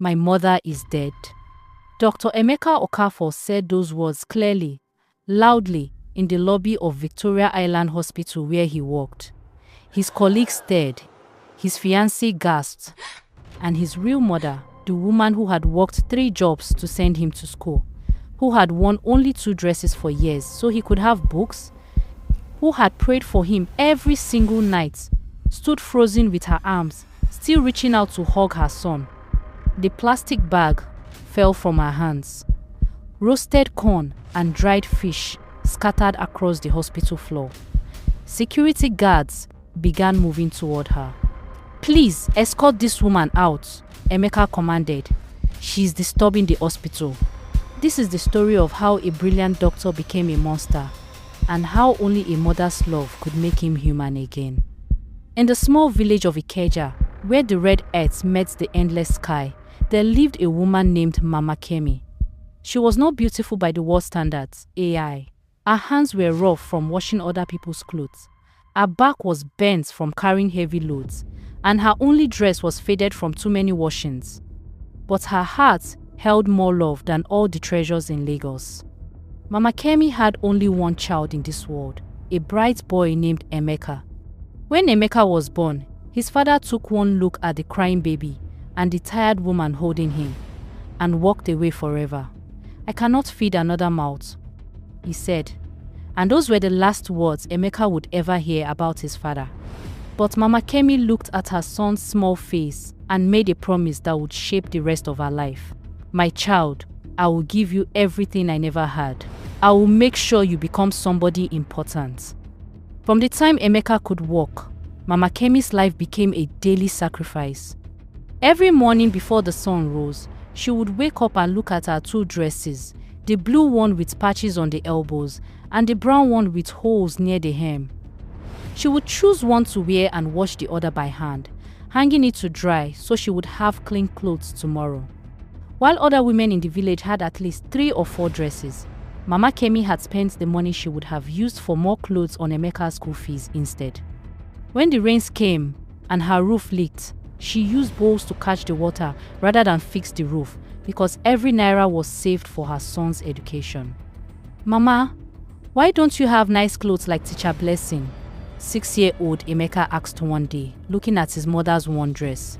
My mother is dead. Dr. Emeka Okafor said those words clearly, loudly, in the lobby of Victoria Island Hospital where he worked. His colleagues stared, his fiancée gasped, and his real mother, the woman who had worked 3 jobs to send him to school, who had worn only 2 dresses for years so he could have books, who had prayed for him every single night, stood frozen with her arms, still reaching out to hug her son. The plastic bag fell from her hands. Roasted corn and dried fish scattered across the hospital floor. Security guards began moving toward her. "Please escort this woman out," Emeka commanded. "She is disturbing the hospital." This is the story of how a brilliant doctor became a monster, and how only a mother's love could make him human again. In the small village of Ikeja, where the red earth met the endless sky, there lived a woman named Mama Kemi. She was not beautiful by the world standards, AI. Her hands were rough from washing other people's clothes. Her back was bent from carrying heavy loads, and her only dress was faded from too many washings. But her heart held more love than all the treasures in Lagos. Mama Kemi had only one child in this world, a bright boy named Emeka. When Emeka was born, his father took one look at the crying baby and the tired woman holding him, and walked away forever. "I cannot feed another mouth," he said. And those were the last words Emeka would ever hear about his father. But Mama Kemi looked at her son's small face and made a promise that would shape the rest of her life. "My child, I will give you everything I never had. I will make sure you become somebody important." From the time Emeka could walk, Mama Kemi's life became a daily sacrifice. Every morning before the sun rose, she would wake up and look at her 2 dresses, the blue one with patches on the elbows and the brown one with holes near the hem. She would choose one to wear and wash the other by hand, hanging it to dry so she would have clean clothes tomorrow. While other women in the village had at least 3 or 4 dresses, Mama Kemi had spent the money she would have used for more clothes on Emeka's school fees instead. When the rains came and her roof leaked, she used bowls to catch the water rather than fix the roof, because every naira was saved for her son's education. "Mama, why don't you have nice clothes like Teacher Blessing?" 6-year-old Emeka asked one day, looking at his mother's worn dress.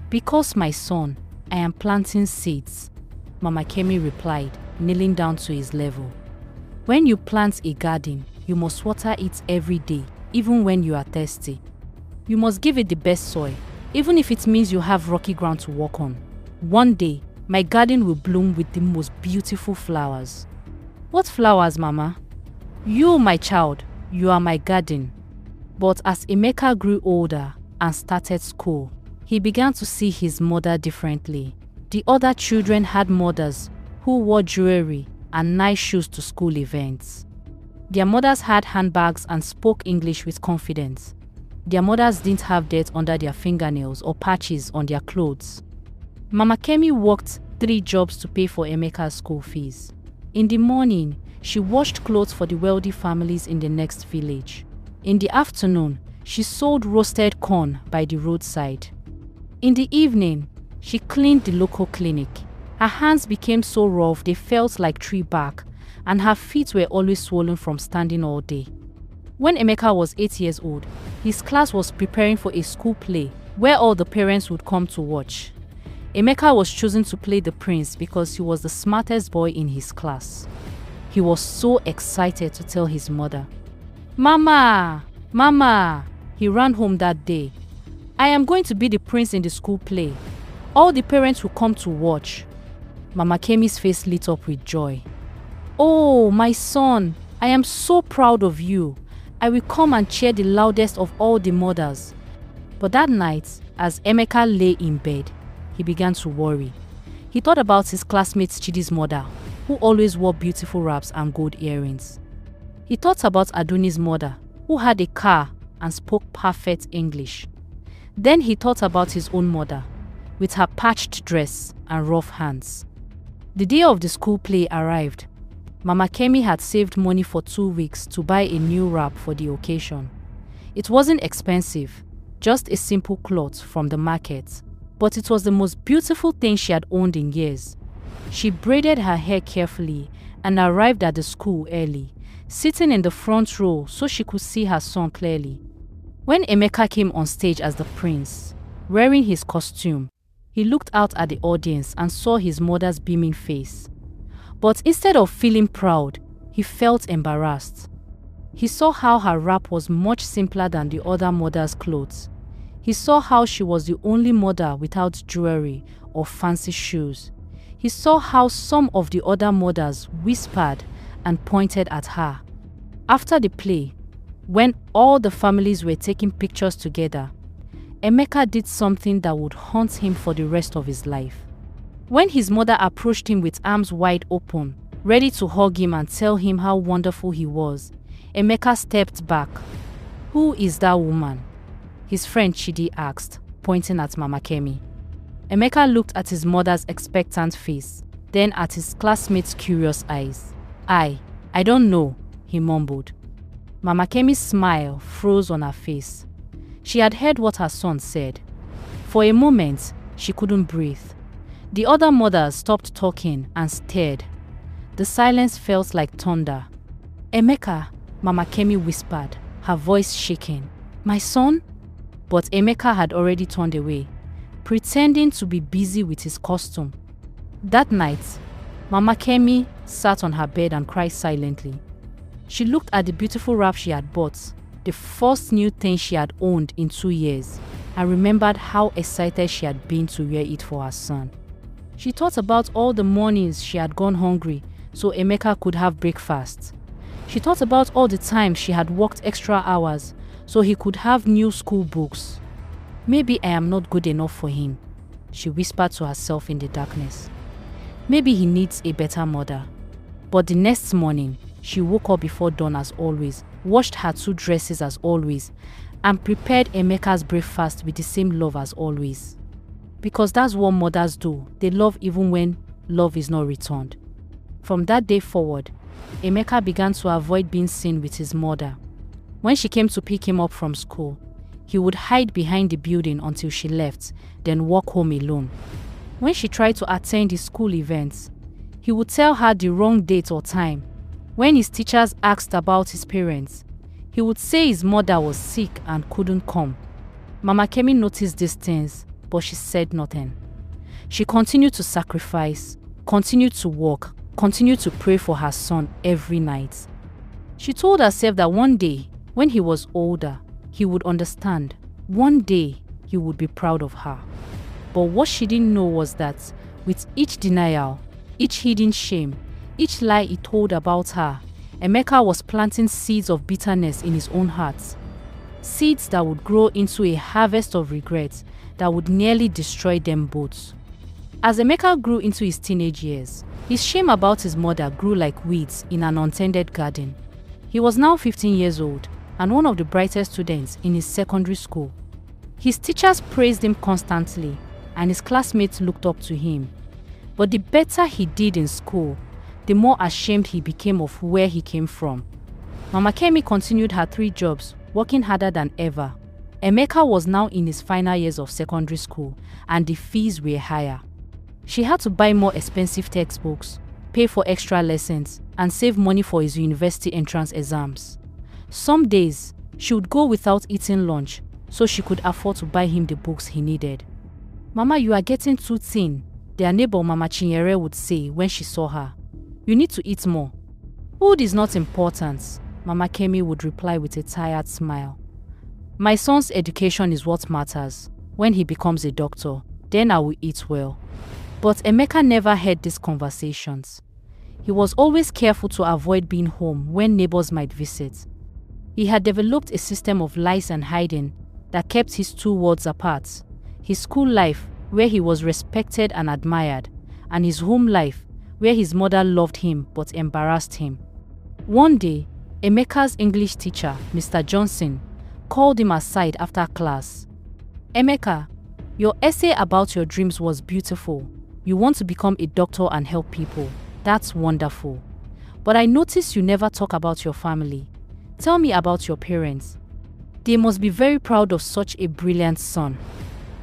"Because, my son, I am planting seeds," Mama Kemi replied, kneeling down to his level. "When you plant a garden, you must water it every day, even when you are thirsty. You must give it the best soil, even if it means you have rocky ground to walk on. One day, my garden will bloom with the most beautiful flowers." "What flowers, Mama?" "You, my child, you are my garden." But as Emeka grew older and started school, he began to see his mother differently. The other children had mothers who wore jewelry and nice shoes to school events. Their mothers had handbags and spoke English with confidence. Their mothers didn't have dirt under their fingernails or patches on their clothes. Mama Kemi worked 3 jobs to pay for Emeka's school fees. In the morning, she washed clothes for the wealthy families in the next village. In the afternoon, she sold roasted corn by the roadside. In the evening, she cleaned the local clinic. Her hands became so rough they felt like tree bark, and her feet were always swollen from standing all day. When Emeka was 8 years old, his class was preparing for a school play where all the parents would come to watch. Emeka was chosen to play the prince because he was the smartest boy in his class. He was so excited to tell his mother. "Mama! Mama!" He ran home that day. "I am going to be the prince in the school play. All the parents will come to watch." Mama Kemi's face lit up with joy. "Oh, my son, I am so proud of you. I will come and cheer the loudest of all the mothers." But that night, as Emeka lay in bed, he began to worry. He thought about his classmate Chidi's mother, who always wore beautiful wraps and gold earrings. He thought about Aduni's mother, who had a car and spoke perfect English. Then he thought about his own mother, with her patched dress and rough hands. The day of the school play arrived. Mama Kemi had saved money for 2 weeks to buy a new wrap for the occasion. It wasn't expensive, just a simple cloth from the market. but it was the most beautiful thing she had owned in years. She braided her hair carefully and arrived at the school early, sitting in the front row so she could see her son clearly. When Emeka came on stage as the prince, wearing his costume, he looked out at the audience and saw his mother's beaming face. But instead of feeling proud, he felt embarrassed. He saw how her wrap was much simpler than the other mothers' clothes. He saw how she was the only mother without jewelry or fancy shoes. He saw how some of the other mothers whispered and pointed at her. After the play, when all the families were taking pictures together, Emeka did something that would haunt him for the rest of his life. When his mother approached him with arms wide open, ready to hug him and tell him how wonderful he was, Emeka stepped back. "Who is that woman?" his friend Chidi asked, pointing at Mama Kemi. Emeka looked at his mother's expectant face, then at his classmates' curious eyes. I don't know," he mumbled. Mama Kemi's smile froze on her face. She had heard what her son said. For a moment, she couldn't breathe. The other mothers stopped talking and stared. The silence felt like thunder. "Emeka," Mama Kemi whispered, her voice shaking. "My son?" But Emeka had already turned away, pretending to be busy with his costume. That night, Mama Kemi sat on her bed and cried silently. She looked at the beautiful wrap she had bought, the first new thing she had owned in 2 years, and remembered how excited she had been to wear it for her son. She thought about all the mornings she had gone hungry so Emeka could have breakfast. She thought about all the times she had worked extra hours so he could have new school books. "Maybe I am not good enough for him," she whispered to herself in the darkness. "Maybe he needs a better mother." But the next morning, she woke up before dawn as always, washed her 2 dresses as always, and prepared Emeka's breakfast with the same love as always. Because that's what mothers do. They love even when love is not returned. From that day forward, Emeka began to avoid being seen with his mother. When she came to pick him up from school, he would hide behind the building until she left, then walk home alone. When she tried to attend his school events, he would tell her the wrong date or time. When his teachers asked about his parents, he would say his mother was sick and couldn't come. Mama Kemi noticed these things, but she said nothing. She continued to sacrifice, continued to work, continued to pray for her son every night. She told herself that one day, when he was older, he would understand. One day, he would be proud of her. But what she didn't know was that with each denial, each hidden shame, each lie he told about her, Emeka was planting seeds of bitterness in his own heart. Seeds that would grow into a harvest of regret that would nearly destroy them both. As Emeka grew into his teenage years, his shame about his mother grew like weeds in an untended garden. He was now 15 years old and one of the brightest students in his secondary school. His teachers praised him constantly and his classmates looked up to him. But the better he did in school, the more ashamed he became of where he came from. Mama Kemi continued her 3 jobs, working harder than ever. Emeka was now in his final years of secondary school and the fees were higher. She had to buy more expensive textbooks, pay for extra lessons, and save money for his university entrance exams. Some days, she would go without eating lunch so she could afford to buy him the books he needed. "Mama, you are getting too thin," their neighbor Mama Chinyere would say when she saw her. "You need to eat more." "Food is not important," Mama Kemi would reply with a tired smile. "My son's education is what matters. When he becomes a doctor, then I will eat well." But Emeka never heard these conversations. He was always careful to avoid being home when neighbors might visit. He had developed a system of lies and hiding that kept his 2 worlds apart: his school life, where he was respected and admired, and his home life, where his mother loved him but embarrassed him. One day, Emeka's English teacher, Mr. Johnson, called him aside after class. "Emeka, your essay about your dreams was beautiful. You want to become a doctor and help people. That's wonderful. But I noticed you never talk about your family. Tell me about your parents. They must be very proud of such a brilliant son."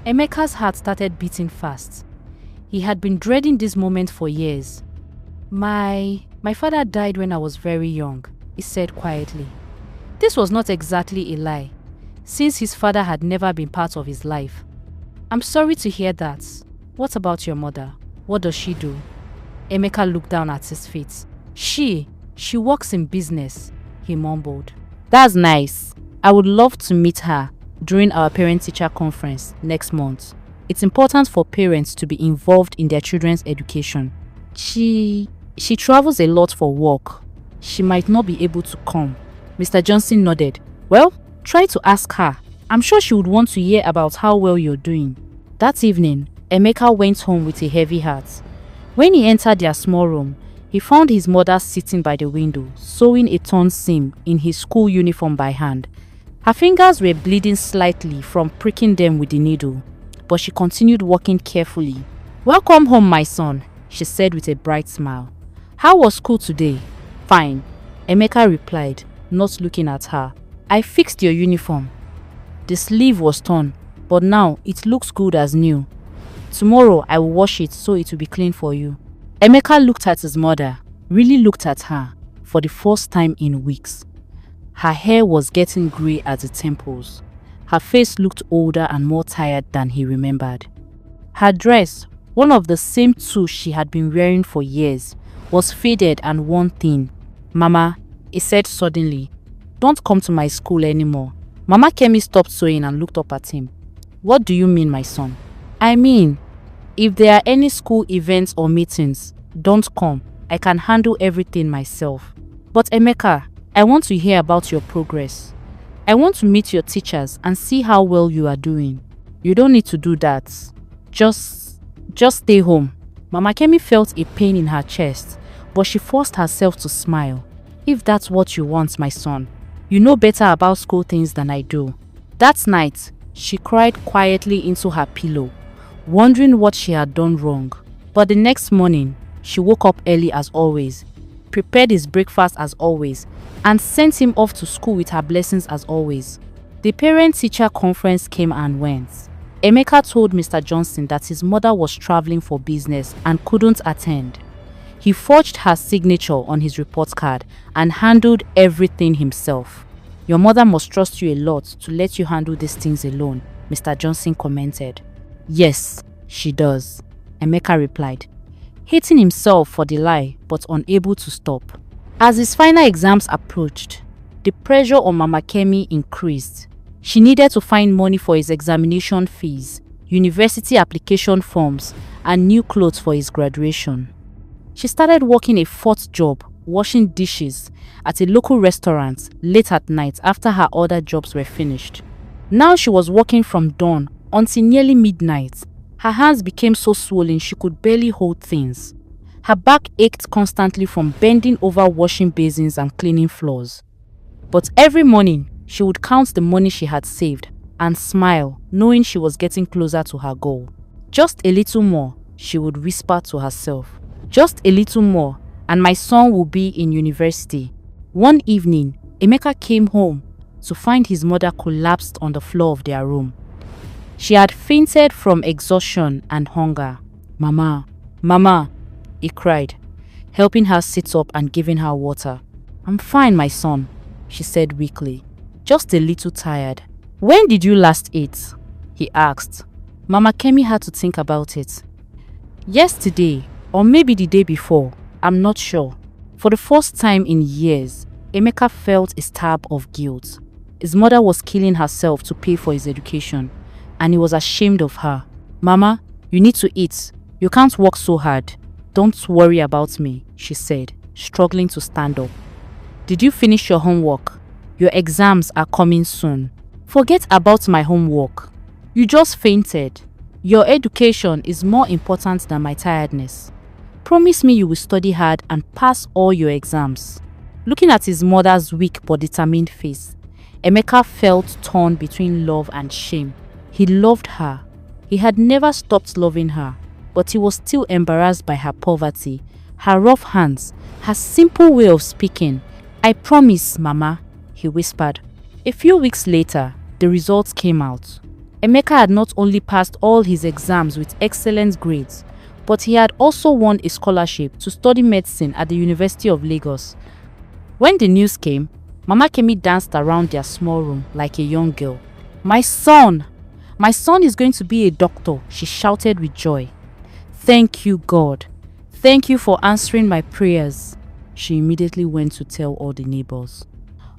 Emeka's heart started beating fast. He had been dreading this moment for years. My father died when I was very young, he said quietly. This was not exactly a lie, since his father had never been part of his life. I'm sorry to hear that. What about your mother? What does she do? Emeka looked down at his feet. She works in business, he mumbled. That's nice. I would love to meet her during our parent-teacher conference next month. It's important for parents to be involved in their children's education. She travels a lot for work. She might not be able to come. Mr. Johnson nodded. Well, try to ask her. I'm sure she would want to hear about how well you're doing. That evening, Emeka went home with a heavy heart. When he entered their small room, he found his mother sitting by the window, sewing a torn seam in his school uniform by hand. Her fingers were bleeding slightly from pricking them with the needle, but she continued working carefully. Welcome home, my son, she said with a bright smile. How was school today? Fine, Emeka replied, not looking at her. I fixed your uniform. The sleeve was torn, but now it looks good as new. Tomorrow I will wash it so it will be clean for you. Emeka looked at his mother, really looked at her, for the first time in weeks. Her hair was getting grey at the temples. Her face looked older and more tired than he remembered. Her dress, one of the same two she had been wearing for years, was faded and worn thin. Mama, he said suddenly, don't come to my school anymore. Mama Kemi stopped sewing and looked up at him. What do you mean, my son? I mean, if there are any school events or meetings, don't come. I can handle everything myself. But Emeka, I want to hear about your progress. I want to meet your teachers and see how well you are doing. You don't need to do that. Just stay home. Mama Kemi felt a pain in her chest, but she forced herself to smile. If that's what you want, my son, you know better about school things than I do. That night, she cried quietly into her pillow, wondering what she had done wrong. But the next morning, she woke up early as always, prepared his breakfast as always, and sent him off to school with her blessings as always. The parent-teacher conference came and went. Emeka told Mr. Johnson that his mother was traveling for business and couldn't attend. He forged her signature on his report card and handled everything himself. Your mother must trust you a lot to let you handle these things alone, Mr. Johnson commented. Yes, she does, Emeka replied, hating himself for the lie but unable to stop. As his final exams approached, the pressure on Mama Kemi increased. She needed to find money for his examination fees, university application forms, and new clothes for his graduation. She started working a fourth job, washing dishes, at a local restaurant late at night after her other jobs were finished. Now she was working from dawn until nearly midnight. Her hands became so swollen she could barely hold things. Her back ached constantly from bending over washing basins and cleaning floors. But every morning, she would count the money she had saved and smile, knowing she was getting closer to her goal. Just a little more, she would whisper to herself. Just a little more, and my son will be in university. One evening, Emeka came home to find his mother collapsed on the floor of their room. She had fainted from exhaustion and hunger. Mama, Mama, he cried, helping her sit up and giving her water. I'm fine, my son, she said weakly. Just a little tired. When did you last eat? He asked. Mama Kemi had to think about it. Yesterday, or maybe the day before, I'm not sure. For the first time in years, Emeka felt a stab of guilt. His mother was killing herself to pay for his education, and he was ashamed of her. Mama, you need to eat. You can't work so hard. Don't worry about me, she said, struggling to stand up. Did you finish your homework? Your exams are coming soon. Forget about my homework. You just fainted. Your education is more important than my tiredness. Promise me you will study hard and pass all your exams. Looking at his mother's weak but determined face, Emeka felt torn between love and shame. He loved her. He had never stopped loving her, but he was still embarrassed by her poverty, her rough hands, her simple way of speaking. I promise, Mama, he whispered. A few weeks later, the results came out. Emeka had not only passed all his exams with excellent grades, but he had also won a scholarship to study medicine at the University of Lagos. When the news came, Mama Kemi danced around their small room like a young girl. My son is going to be a doctor," she shouted with joy. "Thank you, God. Thank you for answering my prayers." She immediately went to tell all the neighbors.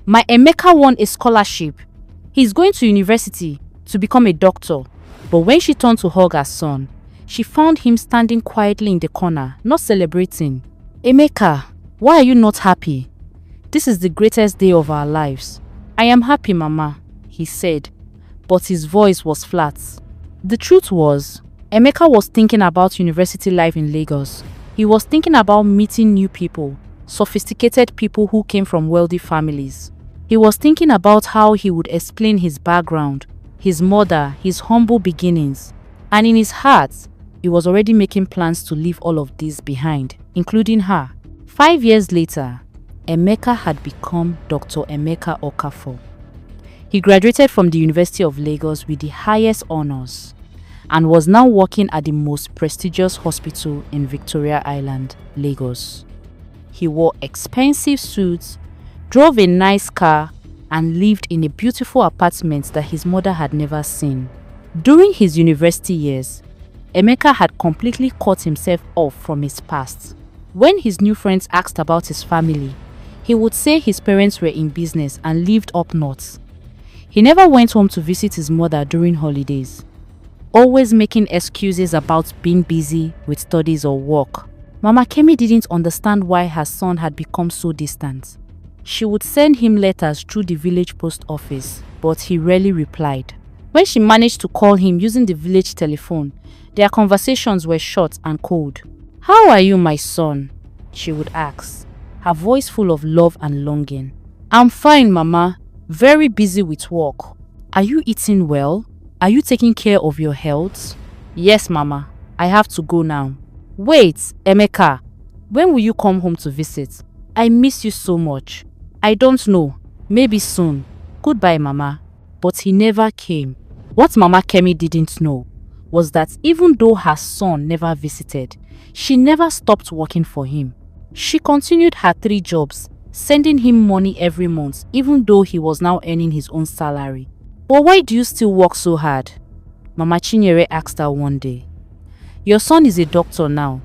"My Emeka won a scholarship. He's going to university to become a doctor." But when she turned to hug her son, she found him standing quietly in the corner, not celebrating. "Emeka, why are you not happy? This is the greatest day of our lives." "I am happy, Mama," he said, but his voice was flat. The truth was, Emeka was thinking about university life in Lagos. He was thinking about meeting new people, sophisticated people who came from wealthy families. He was thinking about how he would explain his background, his mother, his humble beginnings. And in his heart, he was already making plans to leave all of this behind, including her. 5 years later, Emeka had become Dr. Emeka Okafor. He graduated from the University of Lagos with the highest honors and was now working at the most prestigious hospital in Victoria Island, Lagos. He wore expensive suits, drove a nice car, and lived in a beautiful apartment that his mother had never seen. During his university years, Emeka had completely cut himself off from his past. When his new friends asked about his family, he would say his parents were in business and lived up north. He never went home to visit his mother during holidays, always making excuses about being busy with studies or work. Mama Kemi didn't understand why her son had become so distant. She would send him letters through the village post office, but he rarely replied. When she managed to call him using the village telephone, their conversations were short and cold. "How are you, my son?" she would ask, her voice full of love and longing. "I'm fine, Mama. Very busy with work." "Are you eating well? Are you taking care of your health?" "Yes, Mama. I have to go now." "Wait, Emeka. When will you come home to visit? I miss you so much." "I don't know. Maybe soon. Goodbye, Mama." But he never came. What Mama Kemi didn't know was that even though her son never visited, she never stopped working for him. She continued her 3 jobs, sending him money every month, even though he was now earning his own salary. "But why do you still work so hard?" Mama Chinyere asked her one day. "Your son is a doctor now.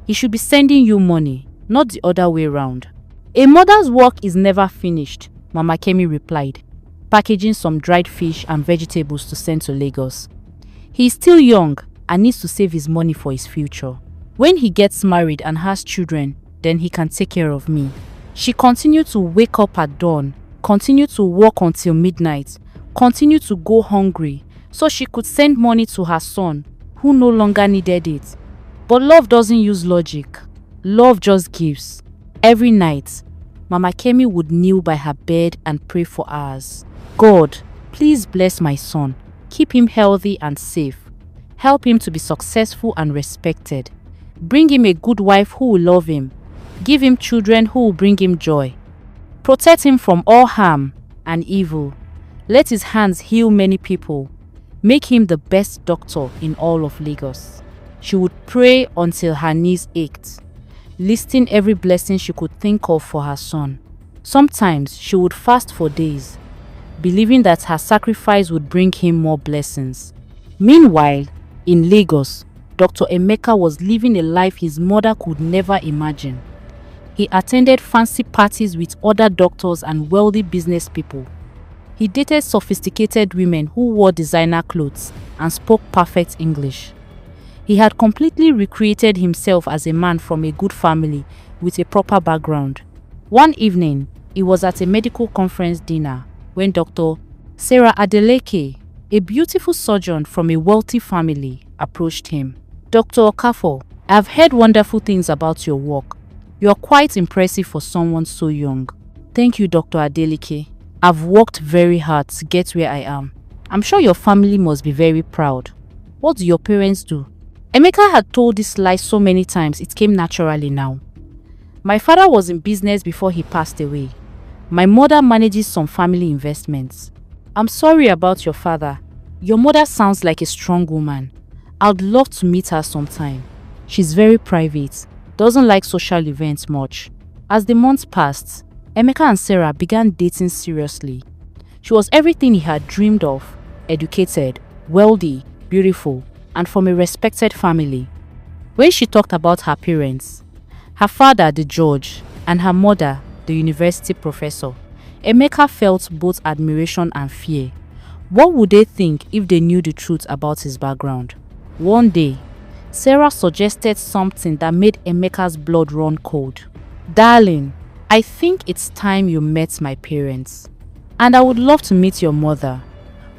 He should be sending you money, not the other way round." "A mother's work is never finished," Mama Kemi replied, packaging some dried fish and vegetables to send to Lagos. "He is still young and needs to save his money for his future. When he gets married and has children, then he can take care of me." She continued to wake up at dawn, continued to work until midnight, continued to go hungry, so she could send money to her son, who no longer needed it. But love doesn't use logic. Love just gives. Every night, Mama Kemi would kneel by her bed and pray for hours. "God, please bless my son. Keep him healthy and safe. Help him to be successful and respected. Bring him a good wife who will love him. Give him children who will bring him joy. Protect him from all harm and evil. Let his hands heal many people. Make him the best doctor in all of Lagos." She would pray until her knees ached, listing every blessing she could think of for her son. Sometimes she would fast for days, believing that her sacrifice would bring him more blessings. Meanwhile, in Lagos, Dr. Emeka was living a life his mother could never imagine. He attended fancy parties with other doctors and wealthy business people. He dated sophisticated women who wore designer clothes and spoke perfect English. He had completely recreated himself as a man from a good family with a proper background. One evening, he was at a medical conference dinner when Dr. Sarah Adeleke, a beautiful surgeon from a wealthy family, approached him. "Dr. Okafor, I've heard wonderful things about your work. You are quite impressive for someone so young." "Thank you, Dr. Adeleke. I've worked very hard to get where I am. I'm sure your family must be very proud. What do your parents do?" Emeka had told this lie so many times it came naturally now. "My father was in business before he passed away. My mother manages some family investments." "I'm sorry about your father. Your mother sounds like a strong woman. I'd love to meet her sometime. She's very private, doesn't like social events much. As the months passed, Emeka and Sarah began dating seriously. She was everything he had dreamed of: educated, wealthy, beautiful, and from a respected family. When she talked about her parents, her father, the judge, and her mother, the university professor, Emeka felt both admiration and fear. What would they think if they knew the truth about his background? One day, Sarah suggested something that made Emeka's blood run cold. "Darling, I think it's time you met my parents. And I would love to meet your mother.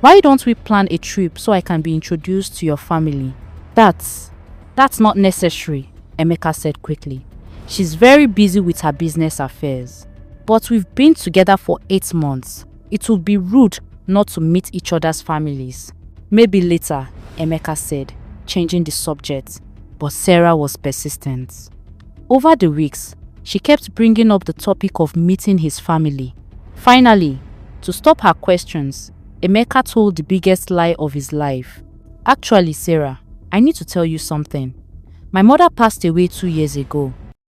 Why don't we plan a trip so I can be introduced to your family?" That's not necessary," Emeka said quickly. "She's very busy with her business affairs. But we've been together for 8 months. It would be rude not to meet each other's families." "Maybe later," Emeka said, changing the subject. But Sarah was persistent. Over the weeks, she kept bringing up the topic of meeting his family. Finally, to stop her questions, Emeka told the biggest lie of his life. "Actually, Sarah, I need to tell you something. My mother passed away 2 years ago.